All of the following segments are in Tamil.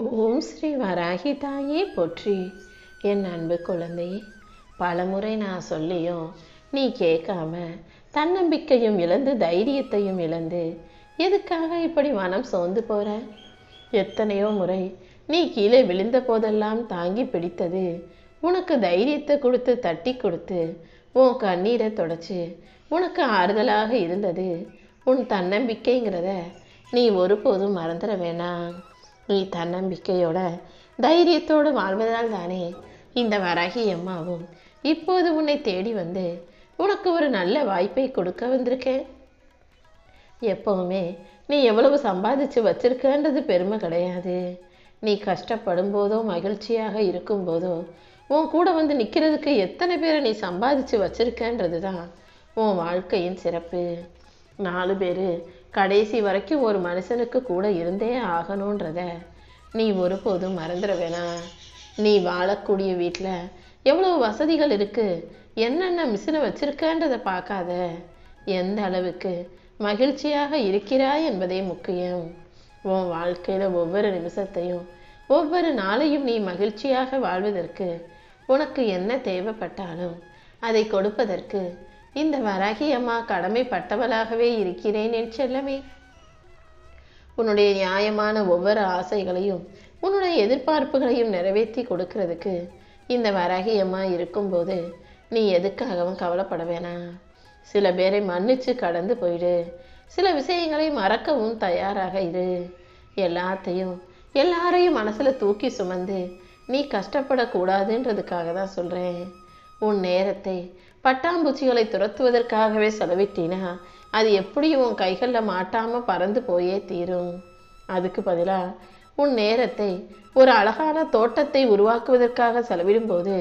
ஓம் ஸ்ரீ வராகி தாயே போற்றி. என் அன்பு குழந்தையே, பலமுறை நான் சொல்லியும் நீ கேட்காம தன்னம்பிக்கையும் இழந்து தைரியத்தையும் இழந்து எதுக்காக இப்படி மனம் சோர்ந்து போற? எத்தனையோ முறை நீ கீழே விழுந்த போதெல்லாம் தாங்கி பிடித்தது, உனக்கு தைரியத்தை கொடுத்து தட்டி கொடுத்து உன் கண்ணீரை தொடச்சி உனக்கு ஆறுதலாக இருந்தது உன் தன்னம்பிக்கைங்கிறத நீ ஒருபோதும் மறந்துட வேணாம். நீ தன்னம்பிக்கையோட தைரியத்தோடு வாழ்வதால் தானே இந்த வராகி அம்மாவும் இப்போது உன்னை தேடி வந்து உனக்கு ஒரு நல்ல வாய்ப்பை கொடுக்க வந்திருக்கேன். எப்பவுமே நீ எவ்வளவு சம்பாதிச்சு வச்சிருக்கன்றது பெருமை கிடையாது. நீ கஷ்டப்படும் போதோ மகிழ்ச்சியாக இருக்கும் போதோ உன் கூட வந்து நிற்கிறதுக்கு எத்தனை பேரை நீ சம்பாதிச்சு வச்சிருக்கன்றது தான் உன் வாழ்க்கையின் சிறப்பு. 4 பேர் கடைசி வரைக்கும் ஒரு மனுஷனுக்கு கூட இருந்தே ஆகணுன்றத நீ ஒருபோதும் மறந்துட வேணாம். நீ வாழக்கூடிய வீட்டில் எவ்வளவு வசதிகள் இருக்கு, என்னென்ன மிஷினை வச்சிருக்கன்றதை பார்க்காத. எந்த அளவுக்கு மகிழ்ச்சியாக இருக்கிறாய் என்பதே முக்கியம். உன் வாழ்க்கையில் ஒவ்வொரு நிமிஷத்தையும் ஒவ்வொரு நாளையும் நீ மகிழ்ச்சியாக வாழ்வதற்கு உனக்கு என்ன தேவைப்பட்டாலும் அதை கொடுப்பதற்கு இந்த வராகி அம்மா கடமைப்பட்டவளாகவே இருக்கிறேன் என் செல்லமே. உன்னுடைய நியாயமான ஒவ்வொரு ஆசைகளையும் உன்னுடைய எதிர்பார்ப்புகளையும் நிறைவேற்றி கொடுக்கறதுக்கு இந்த வராகி அம்மா இருக்கும்போது நீ எதுக்காகவும் கவலைப்பட வேணாம். சில பேரை மன்னிச்சு கடந்து போயிடு, சில விஷயங்களை மறக்கவும் தயாராக இரு. எல்லாரையும் மனசில் தூக்கி சுமந்து நீ கஷ்டப்படக்கூடாதுன்றதுக்காக தான் சொல்கிறேன். உன் நேரத்தை பட்டாம்பூச்சிகளை துரத்துவதற்காகவே செலவிட்டினா அது எப்படியும் உன் கைகளில் மாட்டாமல் பறந்து போயே தீரும். அதுக்கு பதிலாக உன் நேரத்தை ஒரு அழகான தோட்டத்தை உருவாக்குவதற்காக செலவிடும்போது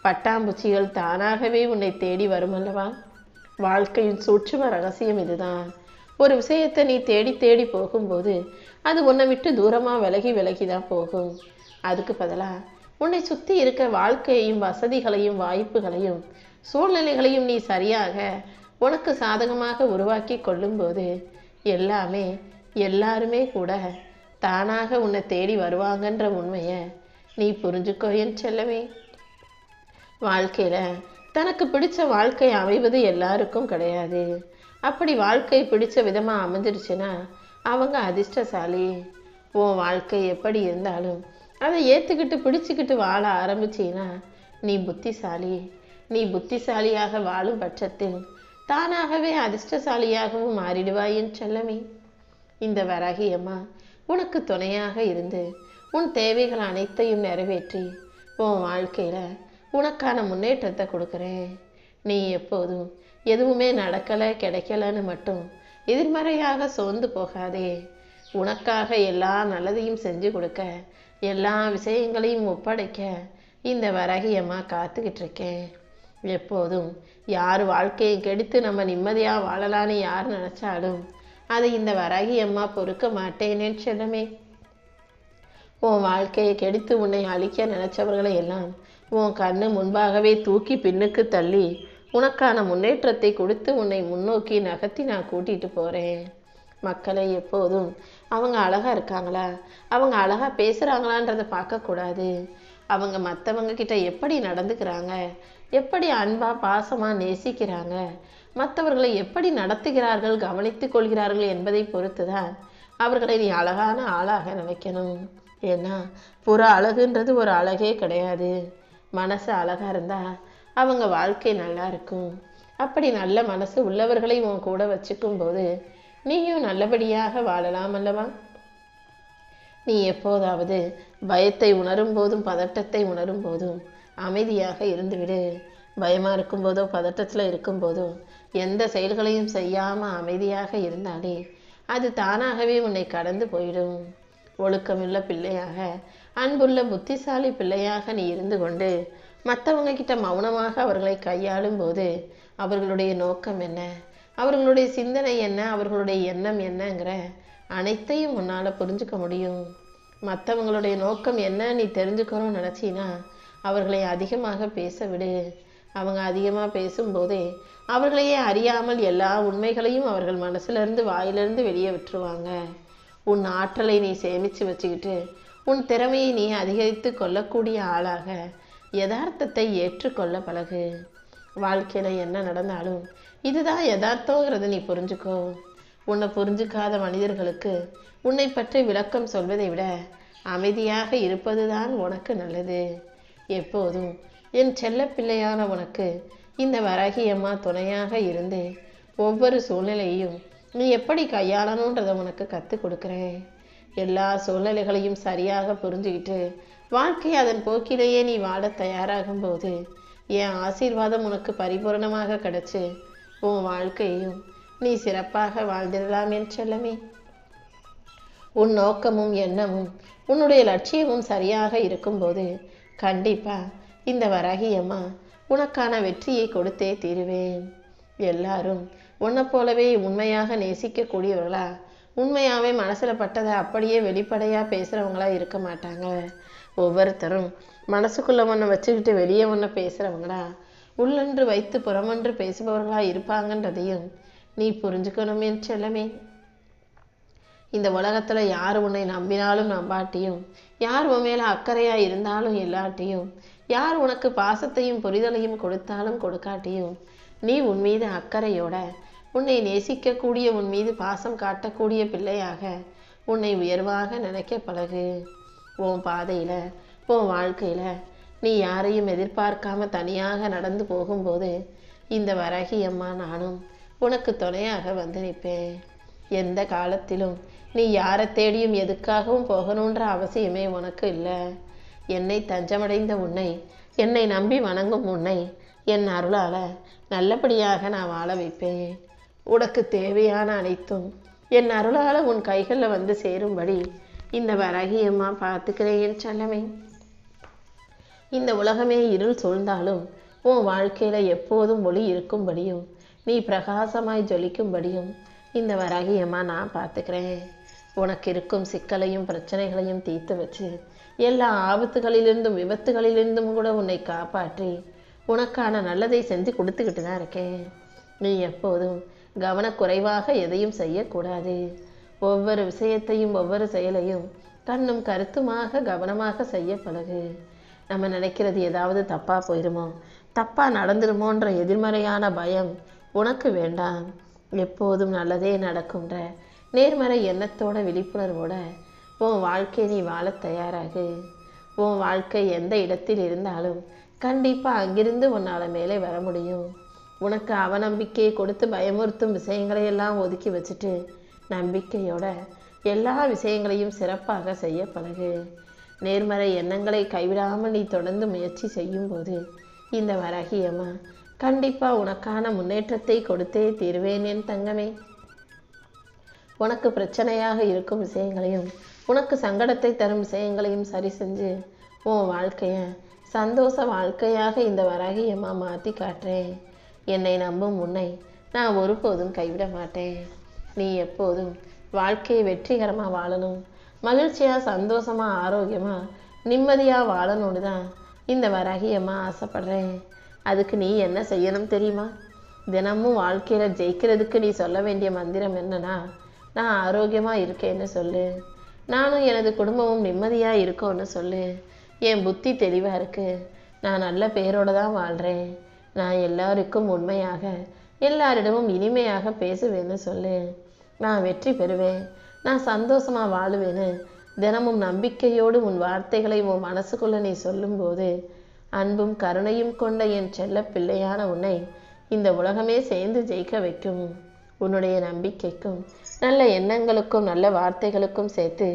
பட்டாம்பூச்சிகள் தானாகவே உன்னை தேடி வரும் அல்லவா? வாழ்க்கையின் சூட்சும ரகசியம் இதுதான். ஒரு விஷயத்தை நீ தேடி தேடி போகும்போது அது உன்னை விட்டு தூரமாக விலகி தான் போகும். அதுக்கு பதிலாக உன்னை சுற்றி இருக்க வாழ்க்கையையும் வசதிகளையும் வாய்ப்புகளையும் சூழ்நிலைகளையும் நீ சரியாக உனக்கு சாதகமாக உருவாக்கி கொள்ளும்போது எல்லாருமே கூட தானாக உன்னை தேடி வருவாங்கன்ற உண்மையை நீ புரிஞ்சுக்கோ என் செல்லமே. வாழ்க்கையில் தனக்கு பிடிச்ச வாழ்க்கை அமைவது எல்லாருக்கும் கிடையாது. அப்படி வாழ்க்கை பிடிச்ச விதமாக அமைஞ்சிருச்சுன்னா அவங்க அதிர்ஷ்டசாலி. உன் வாழ்க்கை எப்படி இருந்தாலும் அதை ஏற்றுக்கிட்டு பிடிச்சிக்கிட்டு வாழ ஆரம்பிச்சின்னா நீ புத்திசாலி. நீ புத்திசாலியாக வாழும் பட்சத்தில் தானாகவே அதிர்ஷ்டசாலியாகவும் மாறிடுவாய் என் செல்லமே. இந்த வராகி அம்மா உனக்கு துணையாக இருந்து உன் தேவைகள் அனைத்தையும் நிறைவேற்றி உன் வாழ்க்கையில் உனக்கான முன்னேற்றத்தை கொடுக்குறேன். நீ எப்போதும் எதுவுமே நடக்கலை கிடைக்கலன்னு மட்டும் எதிர்மறையாக சோர்ந்து போகாதே. உனக்காக எல்லா நல்லதையும் செஞ்சு கொடுக்க எல்லா விஷயங்களையும் ஒப்படைக்க இந்த வராகி அம்மா காத்துக்கிட்டு இருக்கேன். எப்போதும் யார் வாழ்க்கையை கெடுத்து நம்ம நிம்மதியாக வாழலான்னு யார் நினச்சாலும் அதை இந்த வராகி அம்மா பொறுக்க மாட்டேனே செல்லமே. உன் வாழ்க்கையை கெடுத்து உன்னை அழிக்க நினைச்சவர்களை எல்லாம் உன் கண்ணு முன்பாகவே தூக்கி பின்னுக்கு தள்ளி உனக்கான முன்னேற்றத்தை கொடுத்து உன்னை முன்னோக்கி நகர்த்தி நான் கூட்டிகிட்டு போகிறேன். மக்களை எப்போதும் அவங்க அழகாக இருக்காங்களா, அவங்க அழகாக பேசுகிறாங்களான்றதை பார்க்கக்கூடாது. அவங்க மற்றவங்க கிட்ட எப்படி நடந்துக்கிறாங்க, எப்படி அன்பாக பாசமாக நேசிக்கிறாங்க, மற்றவர்களை எப்படி நடத்துகிறார்கள் கவனித்து கொள்கிறார்கள் என்பதை பொறுத்து தான் அவர்களை நீ அழகான ஆளாக நினைக்கணும். ஏன்னா புற அழகுன்றது ஒரு அழகே கிடையாது. மனசு அழகாக இருந்தால் அவங்க வாழ்க்கை நல்லா இருக்கும். அப்படி நல்ல மனசு உள்ளவர்களை உன் கூட வச்சுக்கும் போது நீயும் நல்லபடியாக வாழலாம் அல்லவா? நீ எப்போதாவது பயத்தை உணரும் போதும் பதட்டத்தை உணரும் போதும் அமைதியாக இருந்துவிடு. பயமாக இருக்கும்போதோ பதட்டத்தில் இருக்கும்போதோ எந்த செயல்களையும் செய்யாமல் அமைதியாக இருந்தாலே அது தானாகவே உன்னை கடந்து போயிடும். ஒழுக்கமுள்ள பிள்ளையாக அன்புள்ள புத்திசாலி பிள்ளையாக நீ இருந்து கொண்டு மற்றவங்க கிட்ட மௌனமாக அவர்களை கையாளும் போது அவர்களுடைய நோக்கம் என்ன, அவர்களுடைய சிந்தனை என்ன, அவர்களுடைய எண்ணம் என்னங்கிற அனைத்தையும் உன்னால் புரிஞ்சுக்க முடியும். மற்றவங்களுடைய நோக்கம் என்ன நீ தெரிஞ்சுக்கணும்னு நினச்சின்னா அவர்களை அதிகமாக பேச விடு. அவங்க அதிகமாக பேசும்போதே அவர்களையே அறியாமல் எல்லா உண்மைகளையும் அவர்கள் மனசுலேருந்து வாயிலிருந்து வெளியே விட்டுருவாங்க. உன் ஆற்றலை நீ சேமித்து வச்சுக்கிட்டு உன் திறமையை நீ அதிகரித்து கொள்ளக்கூடிய ஆளாக யதார்த்தத்தை ஏற்றுக்கொள்ள பழகு. வாழ்க்கையில என்ன நடந்தாலும் இதுதான் யதார்த்தங்கிறத நீ புரிஞ்சுக்கோ. உன்னை புரிஞ்சுக்காத மனிதர்களுக்கு உன்னை பற்றி விளக்கம் சொல்வதை விட அமைதியாக இருப்பதுதான் உனக்கு நல்லது. எப்போதும் என் செல்ல பிள்ளையான உனக்கு இந்த வராகியம்மா துணையாக இருந்து ஒவ்வொரு சூழ்நிலையையும் நீ எப்படி கையாளணுன்றதை உனக்கு கற்றுக் கொடுக்குறேன். எல்லா சூழ்நிலைகளையும் சரியாக புரிஞ்சுக்கிட்டு வாழ்க்கை அதன் போக்கிலேயே நீ வாழ தயாராகும் போது என் ஆசீர்வாதம் உனக்கு பரிபூர்ணமாக கிடைச்சு உன் வாழ்க்கையையும் நீ சிறப்பாக வாழ்ந்திடலாம் என் செல்லமே. உன் நோக்கமும் எண்ணமும் உன்னுடைய லட்சியமும் சரியாக இருக்கும்போது கண்டிப்பா இந்த வராகியம்மா உனக்கான வெற்றியை கொடுத்தே தீருவேன். எல்லாரும் உன்னை போலவே உண்மையாக நேசிக்கக்கூடியவர்களா, உண்மையாகவே மனசில் பட்டதை அப்படியே வெளிப்படையாக பேசுகிறவங்களா இருக்க மாட்டாங்க. ஒவ்வொருத்தரும் மனசுக்குள்ளே ஒன்றை வச்சுக்கிட்டு வெளியே ஒன்றை பேசுகிறவங்களா, உள்ளொன்று வைத்து புறமொன்று பேசுபவர்களா இருப்பாங்கன்றதையும் நீ புரிஞ்சுக்கணும் என் செல்லமே. இந்த உலகத்தில் யார் உன்னை நம்பினாலும் நம்பாட்டியும், யார் உன் மேலே அக்கறையாக இருந்தாலும் இல்லாட்டியும், யார் உனக்கு பாசத்தையும் புரிதலையும் கொடுத்தாலும் கொடுக்காட்டியும், நீ உன் மீது அக்கறையோட உன்னை நேசிக்கக்கூடிய, உன் மீது பாசம் காட்டக்கூடிய பிள்ளையாக உன்னை உயர்வாக நினைக்க பழகு. உன் பாதையில், உன் வாழ்க்கையில் நீ யாரையும் எதிர்பார்க்காம தனியாக நடந்து போகும்போது இந்த வராகியம்மா நானும் உனக்கு துணையாக வந்து நிற்பேன். எந்த காலத்திலும் நீ யாரை தேடியும் எதுக்காகவும் போகணுன்ற அவசியமே உனக்கு இல்லை. என்னை தஞ்சமடைந்த உன்னை, என்னை நம்பி வணங்கும் உன்னை என் அருளால் நல்லபடியாக நான் வாழ வைப்பேன். உனக்கு தேவையான அனைத்தும் என் அருளால் உன் கைகளில் வந்து சேரும்படி இந்த வராகியம்மா பார்த்துக்கிறேன் என் செல்லமே. இந்த உலகமே இருள் சூழ்ந்தாலும் உன் வாழ்க்கையில் எப்போதும் ஒளி இருக்கும்படியும் நீ பிரகாசமாய் ஜொலிக்கும்படியும் இந்த வராகியம்மா நான் பார்த்துக்கிறேன். உனக்கு இருக்கும் சிக்கலையும் பிரச்சனைகளையும் தீர்த்து வச்சு எல்லா ஆபத்துகளிலிருந்தும் விபத்துகளிலிருந்தும் கூட உன்னை காப்பாற்றி உனக்கான நல்லதை செஞ்சு கொடுத்துக்கிட்டு தான் இருக்கேன். நீ எப்போதும் கவனக்குறைவாக எதையும் செய்யக்கூடாது. ஒவ்வொரு விஷயத்தையும் ஒவ்வொரு செயலையும் கண்ணும் கருத்துமாக கவனமாக செய்ய பழகு. நம்ம நினைக்கிறது ஏதாவது தப்பாக போயிடுமோ, தப்பாக நடந்துடுமோன்ற எதிர்மறையான பயம் உனக்கு வேண்டாம். எப்போதும் நல்லதே நடக்கும்ன்ற நேர்மறை எண்ணத்தோட விழிப்புணர்வோட உன் வாழ்க்கை நீ வாழ தயாராகு. உன் வாழ்க்கை எந்த இடத்தில் இருந்தாலும் கண்டிப்பாக அங்கிருந்து உன்னால் மேலே வர முடியும். உனக்கு அவநம்பிக்கையை கொடுத்து பயமுறுத்தும் விஷயங்களையெல்லாம் ஒதுக்கி வச்சுட்டு நம்பிக்கையோட எல்லா விஷயங்களையும் சிறப்பாக செய்ய பழகு. நேர்மறை எண்ணங்களை கைவிடாமல் நீ தொடர்ந்து முயற்சி செய்யும்போது இந்த வராகியம்மா கண்டிப்பாக உனக்கான முன்னேற்றத்தை கொடுத்தே தீர்வேன் என் தங்கமே. உனக்கு பிரச்சனையாக இருக்கும் விஷயங்களையும் உனக்கு சங்கடத்தை தரும் விஷயங்களையும் சரி செஞ்சு உன் வாழ்க்கையை சந்தோஷ வாழ்க்கையாக இந்த வராகியம்மா மாற்றி காட்டுறேன். என்னை நம்பும் உன்னை நான் ஒருபோதும் கைவிட மாட்டேன். நீ எப்போதும் வாழ்க்கையை வெற்றிகரமாக வாழணும், மகிழ்ச்சியாக சந்தோஷமாக ஆரோக்கியமாக நிம்மதியாக வாழணும்னு தான் இந்த வராகியம்மா ஆசைப்படுறேன். அதுக்கு நீ என்ன செய்யணும் தெரியுமா? தினமும் வாழ்க்கையில் ஜெயிக்கிறதுக்கு நீ சொல்ல வேண்டிய மந்திரம் என்னன்னா, நான் ஆரோக்கியமாக இருக்கேன்னு சொல்லு, நானும் எனது குடும்பமும் நிம்மதியாக இருக்கோன்னு சொல்லு, என் புத்தி தெளிவாக இருக்குது, நான் நல்ல பேரோடு தான் வாழ்கிறேன், நான் எல்லாருக்கும் உண்மையாக எல்லாரிடமும் இனிமையாக பேசுவேன்னு சொல்லு, நான் வெற்றி பெறுவேன், நான் சந்தோஷமாக வாழுவேன்னு தினமும் நம்பிக்கையோடு உன் வார்த்தைகளை உன் மனசுக்குள்ளே நீ சொல்லும்போது அன்பும் கருணையும் கொண்ட என் செல்ல பிள்ளையான உன்னை இந்த உலகமே சேர்ந்து ஜெயிக்க வைக்கும். உன்னுடைய நம்பிக்கைக்கும் நல்ல எண்ணங்களுக்கும் நல்ல வார்த்தைகளுக்கும் சேர்த்து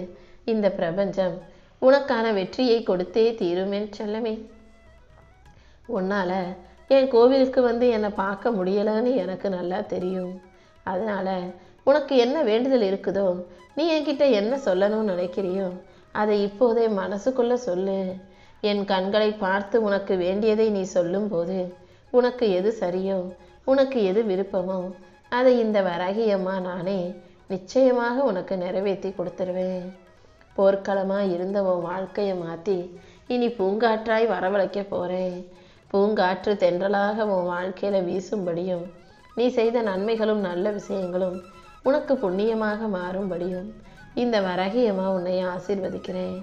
இந்த பிரபஞ்சம் உனக்கான வெற்றியை கொடுத்தே தீரும் என் செல்லமே. உன்னால் என் கோவிலுக்கு வந்து என்னை பார்க்க முடியலைன்னு எனக்கு நல்லா தெரியும். அதனால் உனக்கு என்ன வேண்டுதல் இருக்குதோ, நீ என்கிட்ட என்ன சொல்லணும்னு நினைக்கிறியோ அதை இப்போதே மனசுக்குள்ளே சொல்லு. என் கண்களை பார்த்து உனக்கு வேண்டியதை நீ சொல்லும்போது உனக்கு எது சரியோ, உனக்கு எது விருப்பமோ அதை இந்த வராகியம்மா நானே நிச்சயமாக உனக்கு நிறைவேற்றி கொடுத்துருவேன். போர்க்களமாக இருந்த உன் வாழ்க்கையை மாற்றி இனி பூங்காற்றாய் வரவழைக்க போகிறேன். பூங்காற்று தென்றலாக உன் வாழ்க்கையில் வீசும்படியும் நீ செய்த நன்மைகளும் நல்ல விஷயங்களும் உனக்கு புண்ணியமாக மாறும்படியும் இந்த வராகியம்மா உன்னை ஆசீர்வதிக்கிறேன்.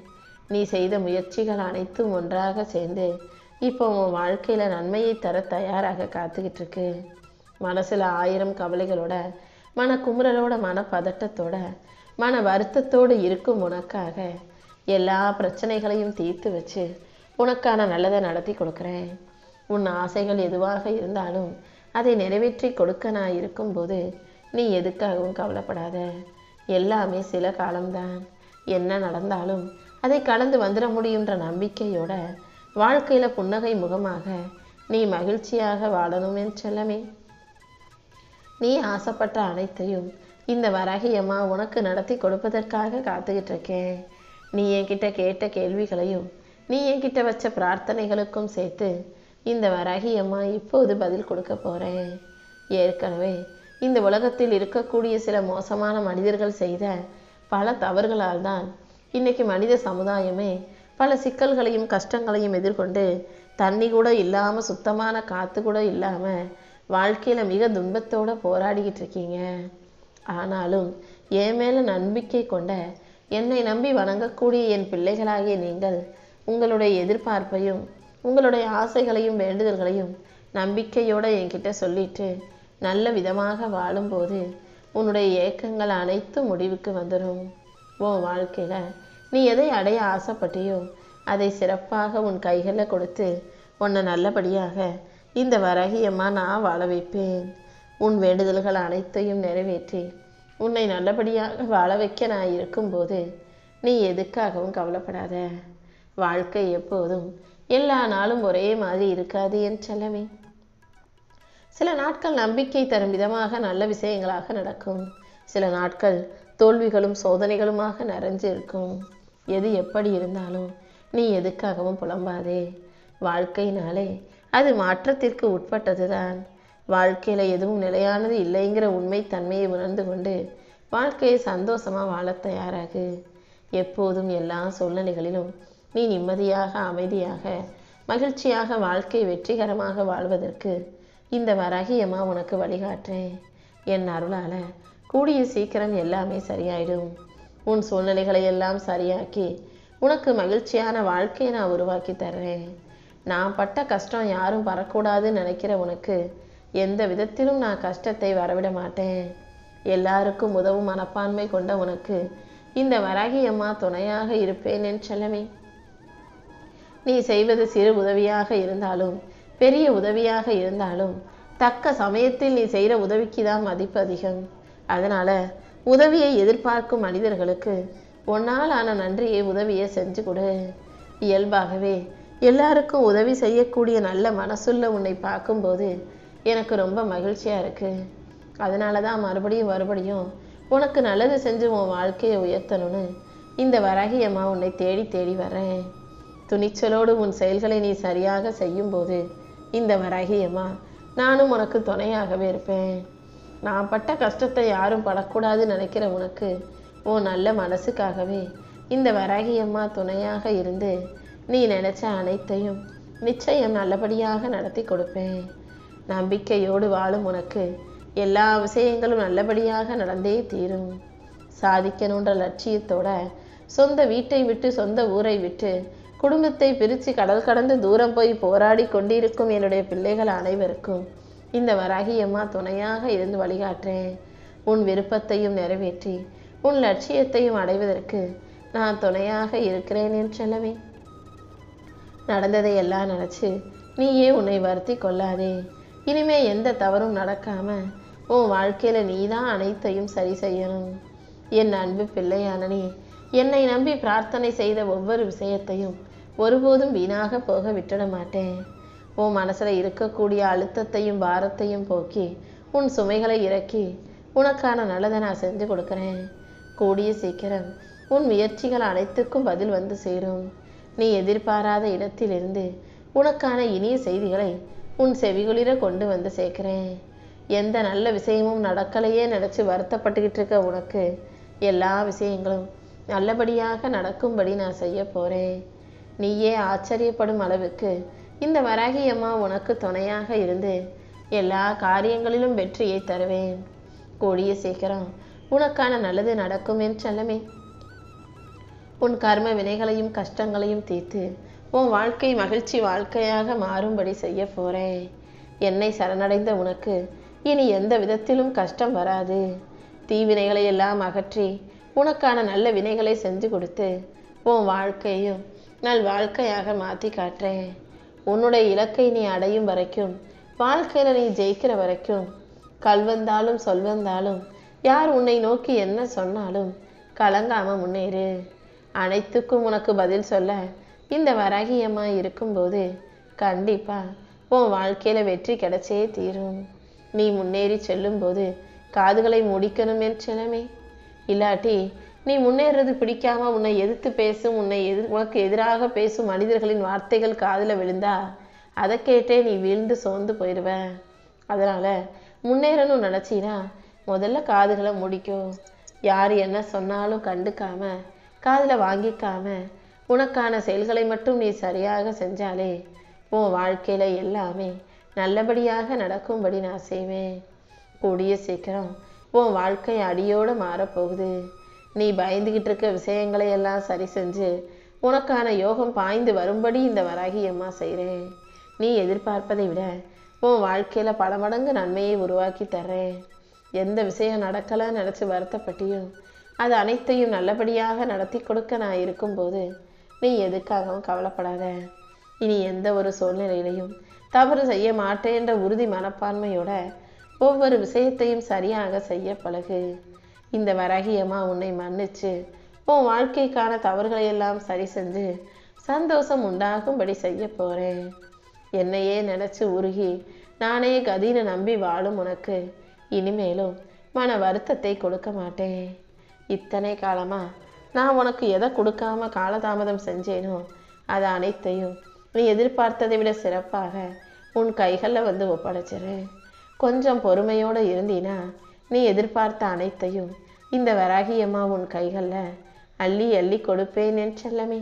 நீ செய்த முயற்சிகள் அனைத்தும் ஒன்றாக சேர்ந்து இப்போ உன் வாழ்க்கையில நன்மையை தர தயாராக காத்துக்கிட்டு இருக்கு. மனசுல 1000 கவலைகளோட, மன குமுறலோட, மன பதட்டத்தோட, மன வருத்தத்தோடு இருக்கும் உனக்காக எல்லா பிரச்சனைகளையும் தீர்த்து வச்சு உனக்கான நல்லதை நடத்தி கொடுக்குறேன். உன் ஆசைகள் எதுவாக இருந்தாலும் அதை நிறைவேற்றி கொடுக்க நான் இருக்கும்போது நீ எதுக்காகவும் கவலைப்படாத. எல்லாமே சில காலம்தான். என்ன நடந்தாலும் அதை கடந்து வந்துட முடியுன்ற நம்பிக்கையோட வாழ்க்கையில புன்னகை முகமாக நீ மகிழ்ச்சியாக வாழணும் என் செல்லமே. நீ ஆசைப்பட்ட அனைத்தையும் இந்த வராகியம்மா உனக்கு நடத்தி கொடுப்பதற்காக காத்துக்கிட்டு இருக்கேன். நீ என்கிட்ட கேட்ட கேள்விகளையும் நீ என்கிட்ட வச்ச பிரார்த்தனைகளுக்கும் சேர்த்து இந்த வராகியம்மா இப்போது பதில் கொடுக்க போறேன். ஏற்கனவே இந்த உலகத்தில் இருக்கக்கூடிய சில மோசமான மனிதர்கள் செய்த பல தவறுகளால் தான் இன்னைக்கு மனித சமுதாயமே பல சிக்கல்களையும் கஷ்டங்களையும் எதிர்கொண்டு தண்ணி கூட இல்லாம, சுத்தமான காத்து கூட இல்லாம வாழ்க்கையில மிக துன்பத்தோட போராடிக்கிட்டு இருக்கீங்க. ஆனாலும் என் மேல நம்பிக்கை கொண்ட, என்னை நம்பி வணங்கக்கூடிய என் பிள்ளைகளாகிய நீங்கள் உங்களுடைய எதிர்பார்ப்பையும் உங்களுடைய ஆசைகளையும் வேண்டுதல்களையும் நம்பிக்கையோட என்கிட்ட சொல்லிட்டு நல்ல விதமாக வாழும்போது உன்னுடைய ஏக்கங்கள் அனைத்தும் முடிவுக்கு வந்துடும். உன் வாழ்க்கையில நீ எதை அடைய ஆசைப்பட்டியோ அதை சிறப்பாக உன் கைகளில் கொடுத்து உன்னை நல்லபடியாக இந்த வராகியம்மா நான் வாழ வைப்பேன். உன் வேண்டுதல்கள் அனைத்தையும் நிறைவேற்றி உன்னை நல்லபடியாக வாழ வைக்க நான் இருக்கும்போது நீ எதுக்காகவும் கவலைப்படாத. வாழ்க்கை எப்போதும் எல்லா நாளும் ஒரே மாதிரி இருக்காது என் செல்லமே. சில நாட்கள் நம்பிக்கை தரும் விதமாக நல்ல விஷயங்களாக நடக்கும். சில நாட்கள் தோல்விகளும் சோதனைகளுமாக நிறைஞ்சு இருக்கும். எது எப்படி இருந்தாலும் நீ எதுக்காகவும் புலம்பாதே. வாழ்க்கையினாலே அது மாற்றத்திற்கு உட்பட்டதுதான். வாழ்க்கையில எதுவும் நிலையானது இல்லைங்கிற உண்மை தன்மையை உணர்ந்து கொண்டு வாழ்க்கையை சந்தோஷமா வாழ தயாராகு. எப்போதும் எல்லா சூழ்நிலைகளிலும் நீ நிம்மதியாக, அமைதியாக, மகிழ்ச்சியாக வாழ்க்கை வெற்றிகரமாக வாழ்வதற்கு இந்த வராகியம்மா உனக்கு வழிகாட்டுறேன். என் அருளால கூடிய சீக்கிரம் எல்லாமே சரியாயிடும். உன் சூழ்நிலைகளை எல்லாம் சரியாக்கி உனக்கு மகிழ்ச்சியான வாழ்க்கையை நான் உருவாக்கி தர்றேன். நான் பட்ட கஷ்டம் யாரும் படக்கூடாதுன்னு நினைக்கிற உனக்கு எந்த விதத்திலும் நான் கஷ்டத்தை வரவிட மாட்டேன். எல்லாருக்கும் உதவும் மனப்பான்மை கொண்ட உனக்கு இந்த வராகியம்மா துணையாக இருப்பேன் என் செல்லமே. நீ செய்வது சிறு உதவியாக இருந்தாலும் பெரிய உதவியாக இருந்தாலும் தக்க சமயத்தில் நீ செய்கிற உதவிக்கு தான் மதிப்பு அதிகம். அதனால உதவியை எதிர்பார்க்கும் மனிதர்களுக்கு உன்னால் ஆன நன்றியை உதவியை செஞ்சு கொடு. இயல்பாகவே எல்லாருக்கும் உதவி செய்யக்கூடிய நல்ல மனசுள்ள உன்னை பார்க்கும்போது எனக்கு ரொம்ப மகிழ்ச்சியா இருக்கு. அதனால தான் மறுபடியும் உனக்கு நல்லது செஞ்சு உன் வாழ்க்கையை உயர்த்தணும்னு இந்த வராகியம்மா உன்னை தேடி தேடி வரேன். துணிச்சலோடு உன் செயல்களை நீ சரியாக செய்யும்போது இந்த வராகியம்மா நானும் உனக்கு துணையாகவே இருப்பேன். நான் பட்ட கஷ்டத்தை யாரும் படக்கூடாதுன்னு நினைக்கிற உனக்கு உன் நல்ல மனசுக்காகவே இந்த வராகியம்மா துணையாக இருந்து நீ நினைச்ச அனைத்தையும் நிச்சயம் நல்லபடியாக நடத்தி கொடுப்பேன். நம்பிக்கையோடு வாழும் உனக்கு எல்லா விஷயங்களும் நல்லபடியாக நடந்தே தீரும். சாதிக்கணுன்ற லட்சியத்தோட சொந்த வீட்டை விட்டு, சொந்த ஊரை விட்டு, குடும்பத்தை பிரித்து கடல் கடந்து தூரம் போய் போராடி கொண்டிருக்கும் என்னுடைய பிள்ளைகள் அனைவருக்கும் இந்த வராகியம்மா துணையாக இருந்து வழிகாட்டுறேன். உன் விருப்பத்தையும் நிறைவேற்றி உன் லட்சியத்தையும் அடைவதற்கு நான் துணையாக இருக்கிறேன் என் செல்லவே. நடந்ததை எல்லாம் நினச்சி நீயே உன்னை வருத்தி கொள்ளாதே. இனிமே எந்த தவறும் நடக்காம உன் வாழ்க்கையில நீதான் அனைத்தையும் சரி செய்யணும். என் அன்பு பிள்ளையான நீ என்னை நம்பி பிரார்த்தனை செய்த ஒவ்வொரு விஷயத்தையும் ஒருபோதும் வீணாக போக விட்டுட மாட்டேன். உன் மனசுல இருக்கக்கூடிய அழுத்தத்தையும் பாரத்தையும் போக்கி உன் சுமைகளை இறக்கி உனக்கான நல்லதை நான் செஞ்சு கொடுக்குறேன். கூடிய சீக்கிரம் உன் முயற்சிகள் அனைத்துக்கும் பதில் வந்து சேரும். நீ எதிர்பாராத இடத்திலிருந்து உனக்கான இனிய செய்திகளை உன் செவிகுளிர கொண்டு வந்து சேர்க்கிறேன். எந்த நல்ல விஷயமும் நடக்கலையே நினச்சி வருத்தப்பட்டுக்கிட்டு இருக்க உனக்கு எல்லா விஷயங்களும் நல்லபடியாக நடக்கும்படி நான் செய்ய போகிறேன். நீயே ஆச்சரியப்படும் அளவுக்கு இந்த வராகியம்மா உனக்கு துணையாக இருந்து எல்லா காரியங்களிலும் வெற்றியை தருவேன். கூடிய சீக்கிரம் உனக்கான நல்லது நடக்கும் என் செல்லமே. உன் கர்ம வினைகளையும் கஷ்டங்களையும் தீர்த்து உன் வாழ்க்கை மகிழ்ச்சி வாழ்க்கையாக மாறும்படி செய்ய போறேன். என்னை சரணடைந்த உனக்கு இனி எந்த விதத்திலும் கஷ்டம் வராது. தீவினைகளை எல்லாம் அகற்றி உனக்கான நல்ல வினைகளை செஞ்சு கொடுத்து உன் வாழ்க்கையும் நல் வாழ்க்கையாக மாற்றி காட்டுறேன். உன்னுடைய இலக்கை நீ அடையும் வரைக்கும், வாழ்க்கையில் நீ ஜெயிக்கிற வரைக்கும், கல்வந்தாலும் சொல்வந்தாலும் யார் உன்னை நோக்கி என்ன சொன்னாலும் கலங்காம முன்னேறு. அனைத்துக்கும் உனக்கு பதில் சொல்ல இந்த வராகியம்மா இருக்கும்போது கண்டிப்பா உன் வாழ்க்கையில வெற்றி கிடைச்சே தீரும். நீ முன்னேறி செல்லும்போது காதுகளை முடிக்கணும் என் செல்லமே. இல்லாட்டி நீ முன்னேறது பிடிக்காம உன்னை எதிர்த்து பேசும், உனக்கு எதிராக பேசும் மனிதர்களின் வார்த்தைகள் காதுல விழுந்தா அதை கேட்டே நீ வீழ்ந்து சோர்ந்து போயிடுவ. அதனால முன்னேறணும் நினைச்சினா முதல்ல காதுகளை முடிக்கும். யார் என்ன சொன்னாலும் கண்டுக்காம காதுல வாங்கிக்காம உனக்கான செயல்களை மட்டும் நீ சரியாக செஞ்சாலே உன் வாழ்க்கையில எல்லாமே நல்லபடியாக நடக்கும்படி நான் செய்வேன். கூடிய சீக்கிரம் உன் வாழ்க்கை அடியோடு மாறப்போகுது. நீ பயந்துகிட்டு இருக்க விஷயங்களை எல்லாம் சரி செஞ்சு உனக்கான யோகம் பாய்ந்து வரும்படி இந்த வராகி அம்மா செய்கிறேன். நீ எதிர்பார்ப்பதை விட உன் வாழ்க்கையில பல மடங்கு நன்மையை உருவாக்கி தர்றேன். எந்த விஷயம் நடக்கலான்னு நினச்சி வருத்தப்பட்டியும் அது அனைத்தையும் நல்லபடியாக நடத்தி கொடுக்க நான் இருக்கும்போது நீ எதுக்காகவும் கவலைப்படாத. இனி எந்த ஒரு சூழ்நிலையிலையும் தவறு செய்ய மாட்டேன்ற உறுதி மனப்பான்மையோட ஒவ்வொரு விஷயத்தையும் சரியாக செய்ய பழகு. இந்த வராகியம்மா உன்னை மன்னிச்சு உன் வாழ்க்கைக்கான தவறுகளை எல்லாம் சரி செஞ்சு சந்தோஷம் உண்டாகும்படி செய்ய போறேன். என்னையே நினைச்சு உருகி நானே கதின்னு நம்பி வாழும் உனக்கு இனிமேலும் மன வருத்தத்தை கொடுக்க மாட்டேன். இத்தனை காலமா நான் உனக்கு எதை கொடுக்காம காலதாமதம் செஞ்சேனோ அது அனைத்தையும் நீ எதிர்பார்த்ததை விட சிறப்பாக உன் கைகளில் வந்து ஒப்படைச்சிறேன். கொஞ்சம் பொறுமையோடு இருந்தீனா நீ எதிர்பார்த்த அனைத்தையும் இந்த வராகியம்மா உன் கைகளில் அள்ளி அள்ளி கொடுப்பேன் என் செல்லமே.